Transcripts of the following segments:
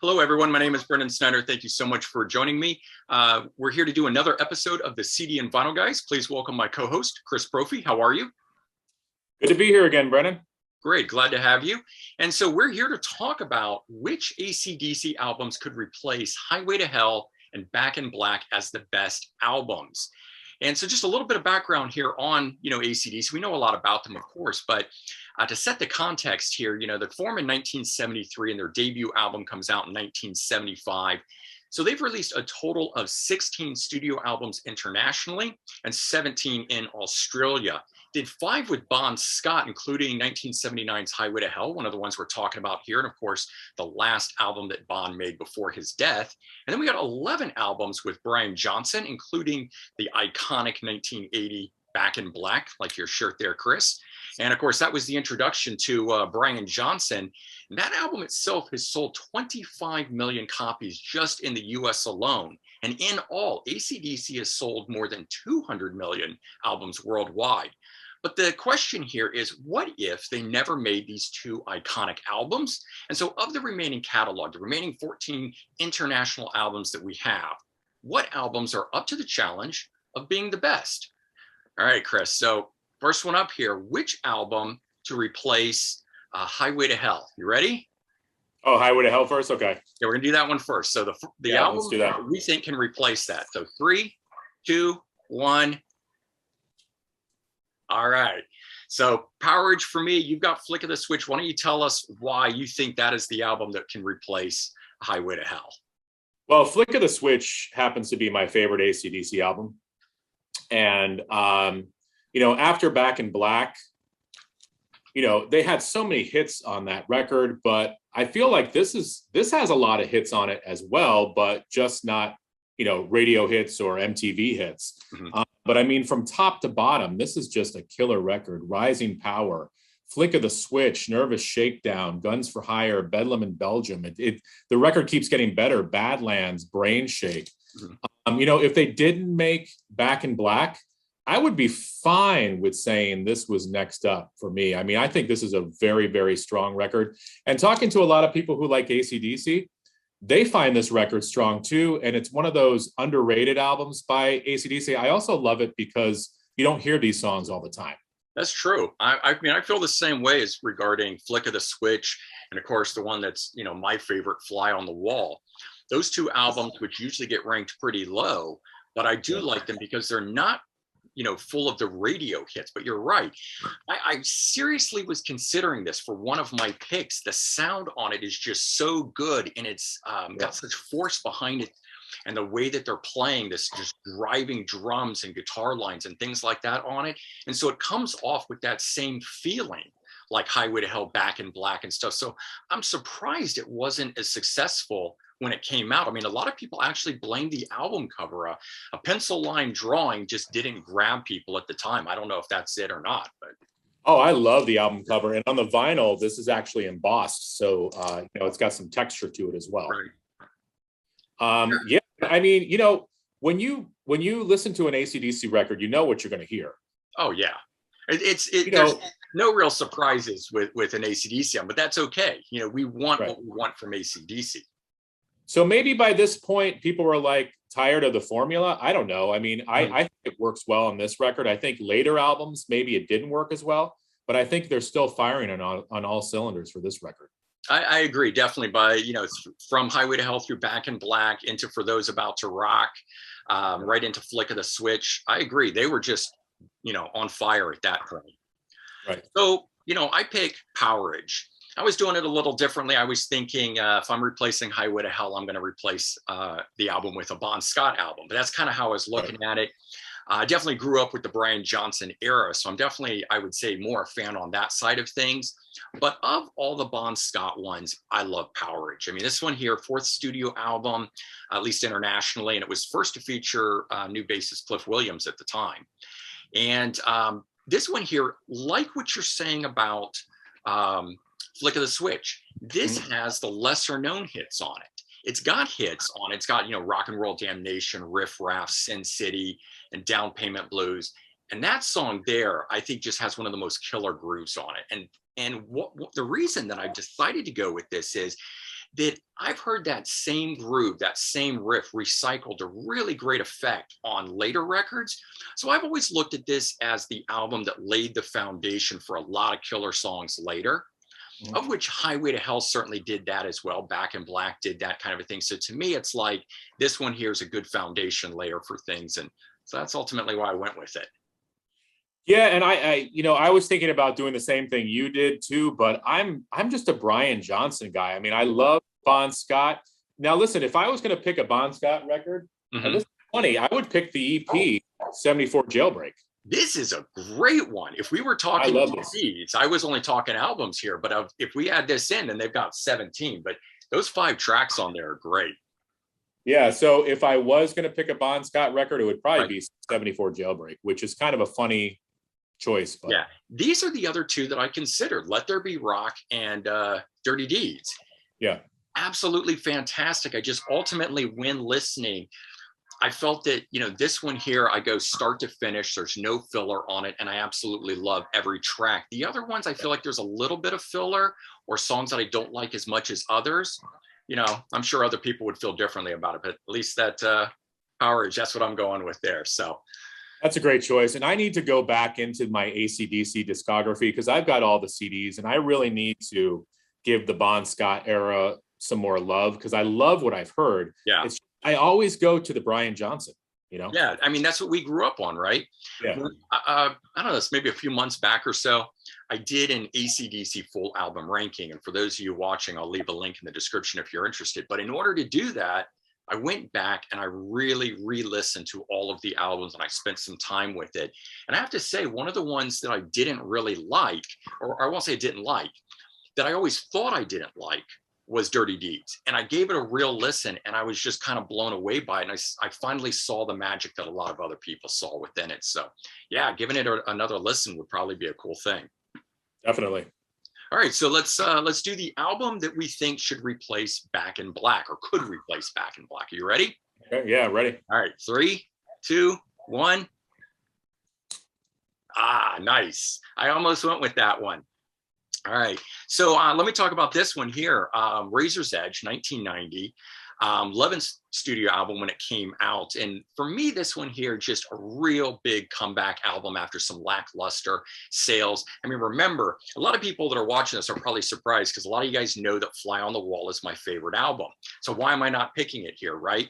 Hello, everyone. My name is Brendan Snyder. Thank you so much for joining me. We're here to do another episode of the CD and Vinyl Guys. Please welcome my co-host, Chris Propfe. How are you? Good to be here again, Brendan. Great. Glad to have you. And so we're here to talk about which AC/DC albums could replace Highway to Hell and Back in Black as the best albums. And so just a little bit of background here on, AC/DC. We know a lot about them, of course, but to set the context here, they formed in 1973 and their debut album comes out in 1975. So they've released a total of 16 studio albums internationally and 17 in Australia. Did 5 with Bon Scott, including 1979's Highway to Hell, one of the ones we're talking about here, and of course, the last album that Bon made before his death. And then we got 11 albums with Brian Johnson, including the iconic 1980 Back in Black, like your shirt there, Chris. And of course, that was the introduction to Brian Johnson. And that album itself has sold 25 million copies just in the US alone. And in all, AC/DC has sold more than 200 million albums worldwide. But the question here is, what if they never made these two iconic albums? And so of the remaining catalog, the remaining 14 international albums that we have, what albums are up to the challenge of being the best? All right, Chris. So first one up here, which album to replace Highway to Hell? You ready? Oh, Highway to Hell first? Okay. Yeah, we're going to do that one first. So the album let's do that. We think can replace that. So 3, 2, 1. All right. So Powerage for me, you've got Flick of the Switch. Why don't you tell us why you think that is the album that can replace Highway to Hell? Well, Flick of the Switch happens to be my favorite AC/DC album. And, after Back in Black, they had so many hits on that record, but I feel like this has a lot of hits on it as well, but just not, radio hits or MTV hits. Mm-hmm. But I mean, from top to bottom, this is just a killer record. Rising Power, Flick of the Switch, Nervous Shakedown, Guns for Hire, Bedlam in Belgium. The record keeps getting better. Badlands, Brain Shake. Mm-hmm. If they didn't make Back in Black, I would be fine with saying this was next up for me. I mean, I think this is a very, very strong record. And talking to a lot of people who like AC/DC, they find this record strong too. And it's one of those underrated albums by AC/DC. I also love it because you don't hear these songs all the time. That's true. I mean, I feel the same way as regarding Flick of the Switch. And of course, the one that's, my favorite, Fly on the Wall. Those two albums, which usually get ranked pretty low, but I do like them because they're not, full of the radio hits. But you're right. I seriously was considering this for one of my picks. The sound on it is just so good, and it's got such force behind it. And the way that they're playing this, just driving drums and guitar lines and things like that on it. And so it comes off with that same feeling like Highway to Hell, Back in Black and stuff. So I'm surprised it wasn't as successful when it came out. I mean, a lot of people actually blame the album cover. A pencil line drawing just didn't grab people at the time. I don't know if that's it or not, but. Oh, I love the album cover. And on the vinyl, this is actually embossed. So, it's got some texture to it as well. Right. Yeah, I mean, when you listen to an AC/DC record, you know what you're going to hear. Oh, yeah. There's no real surprises with an AC/DC album, but that's okay. We want what we want from AC/DC. So maybe by this point, people were like tired of the formula. I don't know. I mean, I think it works well on this record. I think later albums, maybe it didn't work as well, but I think they're still firing on all cylinders for this record. I agree, definitely. By from Highway to Hell through Back in Black into For Those About to Rock, right into Flick of the Switch. I agree. They were just on fire at that point. Right. So I pick Powerage. I was doing it a little differently. I was thinking if I'm replacing Highway to Hell, I'm going to replace the album with a Bon Scott album. But that's kind of how I was looking at it. I definitely grew up with the Brian Johnson era, so I'm definitely, I would say, more a fan on that side of things. But of all the Bon Scott ones, I love Powerage. I mean, this one here, 4th studio album, at least internationally, and it was first to feature new bassist Cliff Williams at the time. And this one here, like what you're saying about Flick of the Switch, this has the lesser known hits on it. It's got hits on it. It's got, Rock and Roll Damnation, Riff Raff, Sin City, and Down Payment Blues. And that song there, I think, just has one of the most killer grooves on it. And what the reason that I've decided to go with this is that I've heard that same groove, that same riff recycled to really great effect on later records. So I've always looked at this as the album that laid the foundation for a lot of killer songs later, of which Highway to Hell certainly did that as well. Back in Black did that kind of a thing. So to me, it's like this one here is a good foundation layer for things. And so that's ultimately why I went with it. Yeah, and I was thinking about doing the same thing you did too, but I'm just a Brian Johnson guy. I mean, I love Bon Scott. Now, listen, if I was going to pick a Bon Scott record, and this is funny, I would pick the EP 74 Jailbreak. This is a great one. If we were talking EPs, I was only talking albums here, but if we add this in, then they've got 17. But those 5 tracks on there are great. Yeah, so if I was going to pick a Bon Scott record, it would probably be 74 Jailbreak, which is kind of a funny choice. But yeah, these are the other 2 that I considered: Let There Be Rock and Dirty Deeds. Yeah, absolutely fantastic. I just ultimately, when listening, I felt that, this one here, I go start to finish. There's no filler on it. And I absolutely love every track. The other ones, I feel like there's a little bit of filler or songs that I don't like as much as others. I'm sure other people would feel differently about it, but at least that Powerage, that's what I'm going with there. So that's a great choice. And I need to go back into my AC/DC discography because I've got all the CDs and I really need to give the Bon Scott era some more love because I love what I've heard. Yeah. I always go to the Brian Johnson, Yeah. I mean, that's what we grew up on, right? Yeah. I don't know, it's maybe a few months back or so, I did an AC/DC full album ranking. And for those of you watching, I'll leave a link in the description if you're interested. But in order to do that, I went back and I really re-listened to all of the albums and I spent some time with it. And I have to say, one of the ones that I didn't really like, or I won't say I didn't like, that I always thought I didn't like, was Dirty Deeds. And I gave it a real listen and I was just kind of blown away by it. And I finally saw the magic that a lot of other people saw within it. So yeah, giving it another listen would probably be a cool thing. Definitely. All right, so let's do the album that we think should replace Back in Black or could replace Back in Black. Are you ready? Okay, yeah, ready. All right, 3, 2, 1. Ah, nice. I almost went with that one. All right, so let me talk about this one here. Razor's Edge, 1990. Levin's studio album when it came out. And for me, this one here, just a real big comeback album after some lackluster sales. I mean, remember, a lot of people that are watching this are probably surprised because a lot of you guys know that Fly on the Wall is my favorite album. So why am I not picking it here, right?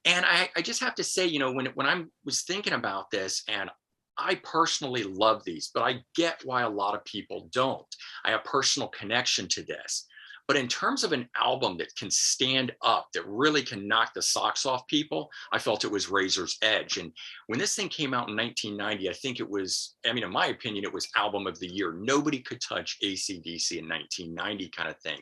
And I just have to say, when I was thinking about this, and I personally love these, but I get why a lot of people don't. I have personal connection to this. But in terms of an album that can stand up, that really can knock the socks off people, I felt it was Razor's Edge. And when this thing came out in 1990, I think it was, in my opinion, it was album of the year. Nobody could touch AC/DC in 1990 kind of thing.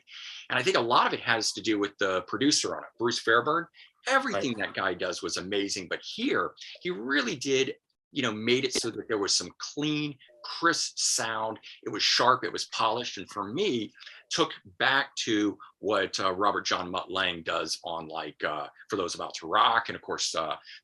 And I think a lot of it has to do with the producer on it, Bruce Fairbairn. Everything that guy does was amazing. But here, he really did, made it so that there was some clean, crisp sound. It was sharp, it was polished. And for me, took back to what Robert John Mutt Lange does on For Those About to Rock and of course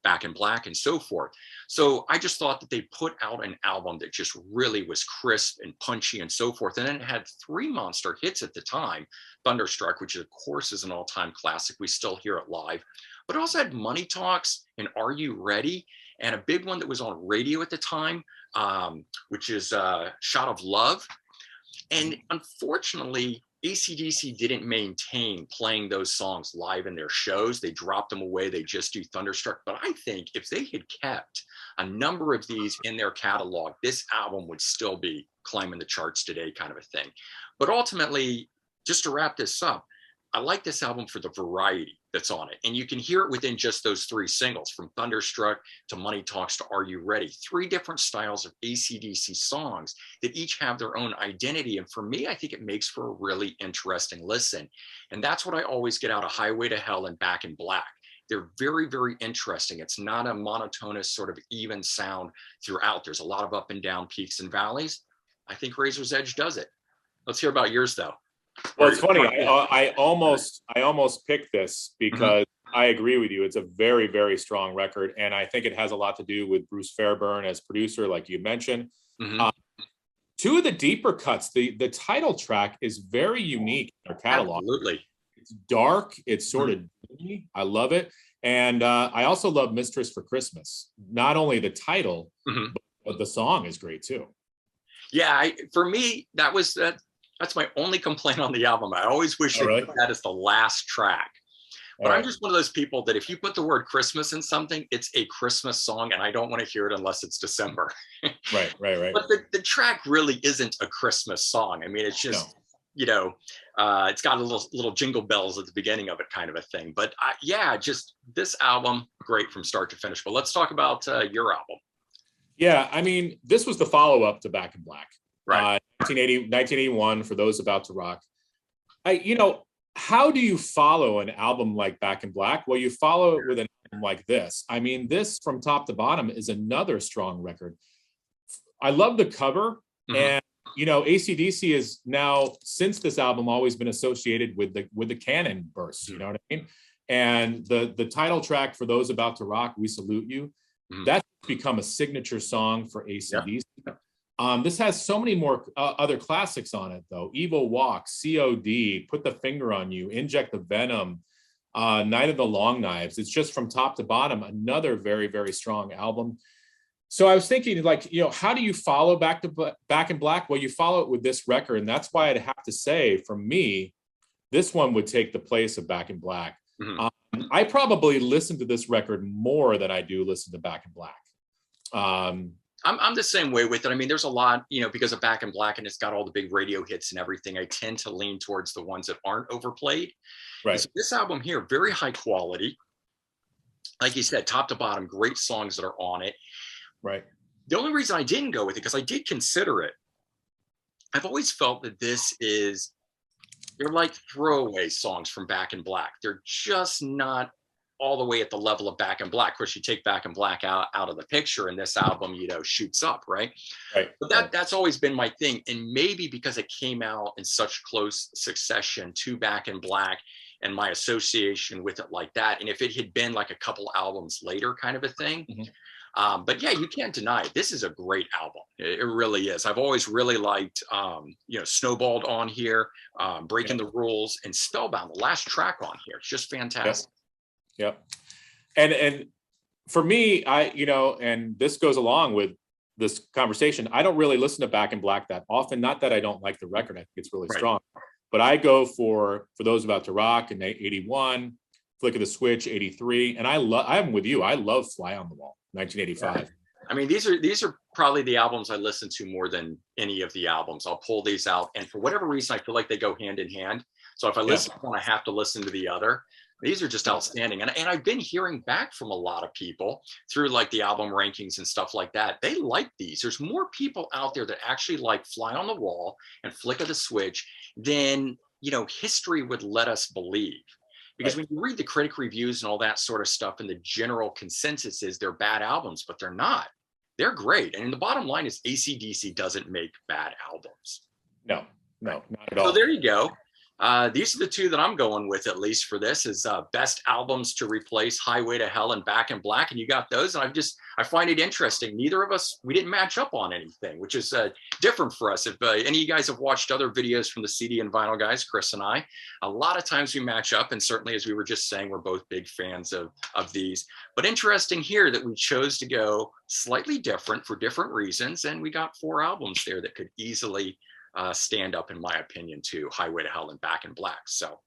Back in Black and so forth. So I just thought that they put out an album that just really was crisp and punchy and so forth. And then it had 3 monster hits at the time. Thunderstruck, which of course is an all-time classic. We still hear it live. But it also had Money Talks and Are You Ready? And a big one that was on radio at the time, which is Shot of Love. And unfortunately, AC/DC didn't maintain playing those songs live in their shows. They dropped them away. They just do Thunderstruck. But I think if they had kept a number of these in their catalog, this album would still be climbing the charts today, kind of a thing. But ultimately, just to wrap this up, I like this album for the variety that's on it. And you can hear it within just those 3 singles, from Thunderstruck to Money Talks to Are You Ready? 3 different styles of AC/DC songs that each have their own identity. And for me, I think it makes for a really interesting listen. And that's what I always get out of Highway to Hell and Back in Black. They're very, very interesting. It's not a monotonous sort of even sound throughout. There's a lot of up and down peaks and valleys. I think Razor's Edge does it. Let's hear about yours though. Well, it's funny. I almost picked this because I agree with you. It's a very, very strong record. And I think it has a lot to do with Bruce Fairbairn as producer, like you mentioned. 2 of the deeper cuts, the title track is very unique in their catalog. Absolutely. It's dark. It's sort of dreamy. I love it. And I also love Mistress for Christmas. Not only the title, but the song is great too. Yeah, for me, that's my only complaint on the album. I always wish they put that as the last track. But I'm just one of those people that if you put the word Christmas in something, it's a Christmas song, and I don't want to hear it unless it's December. Right. But the track really isn't a Christmas song. I mean, it's just, it's got a little jingle bells at the beginning of it kind of a thing. But just this album, great from start to finish. But let's talk about your album. Yeah, I mean, this was the follow-up to Back in Black. Right. 1981, for those about to rock. How do you follow an album like Back in Black? Well, you follow it with an album like this. I mean, this from top to bottom is another strong record. I love the cover. And, AC/DC is now, since this album, always been associated with the cannon bursts, you know what I mean? And the title track, For Those About to Rock, We Salute You, that's become a signature song for AC/DC. This has so many more other classics on it, though. Evil Walk, COD, Put the Finger on You, Inject the Venom, Night of the Long Knives. It's just from top to bottom, another very, very strong album. So I was thinking, how do you follow Back in Black? Well, you follow it with this record. And that's why I'd have to say, for me, this one would take the place of Back in Black. I probably listen to this record more than I do listen to Back in Black. I'm the same way with it. I mean, there's a lot, because of Back in Black and it's got all the big radio hits and everything, I tend to lean towards the ones that aren't overplayed. Right. So this album here, very high quality. Like you said, top to bottom, great songs that are on it. Right. The only reason I didn't go with it, because I did consider it, I've always felt that they're like throwaway songs from Back in Black. They're just not all the way at the level of Back in Black. Of course, you take Back in Black out of the picture and this album, shoots up, right? Right. But that's always been my thing. And maybe because it came out in such close succession to Back in Black and my association with it like that. And if it had been like a couple albums later kind of a thing. But yeah, you can't deny it. This is a great album. It really is. I've always really liked, Snowballed on here, Breaking the Rules, and Spellbound, the last track on here. It's just fantastic. Yep. And for me, and this goes along with this conversation, I don't really listen to Back in Black that often. Not that I don't like the record. I think it's really strong. But I go for Those About to Rock in 81, Flick of the Switch, 83. And I'm with you. I love Fly on the Wall, 1985. I mean, these are probably the albums I listen to more than any of the albums. I'll pull these out. And for whatever reason, I feel like they go hand in hand. So if I listen to one, I have to listen to the other. These are just outstanding. And I've been hearing back from a lot of people through like the album rankings and stuff like that. They like these. There's more people out there that actually like Fly on the Wall and Flick of the Switch than, history would let us believe. Because when you read the critic reviews and all that sort of stuff, and the general consensus is they're bad albums, but they're not. They're great. And the bottom line is AC/DC doesn't make bad albums. No, not at all. So there you go. These are the two that I'm going with, at least for this, is best albums to replace Highway to Hell and Back in Black. And you got those. And I find it interesting. Neither of us, we didn't match up on anything, which is different for us. If any of you guys have watched other videos from the CD and vinyl guys, Chris and I, a lot of times we match up. And certainly, as we were just saying, we're both big fans of these. But interesting here that we chose to go slightly different for different reasons. And we got 4 albums there that could easily stand up, in my opinion, to Highway to Hell and Back in Black. So, all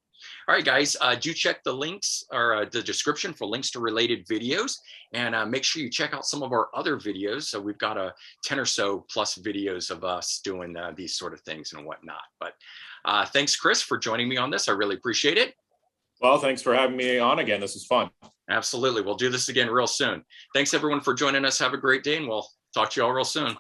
right, guys, do check the links or the description for links to related videos, and make sure you check out some of our other videos. So we've got 10 or so plus videos of us doing these sort of things and whatnot. But thanks, Chris, for joining me on this. I really appreciate it. Well, thanks for having me on again. This is fun. Absolutely. We'll do this again real soon. Thanks, everyone, for joining us. Have a great day, and we'll talk to you all real soon.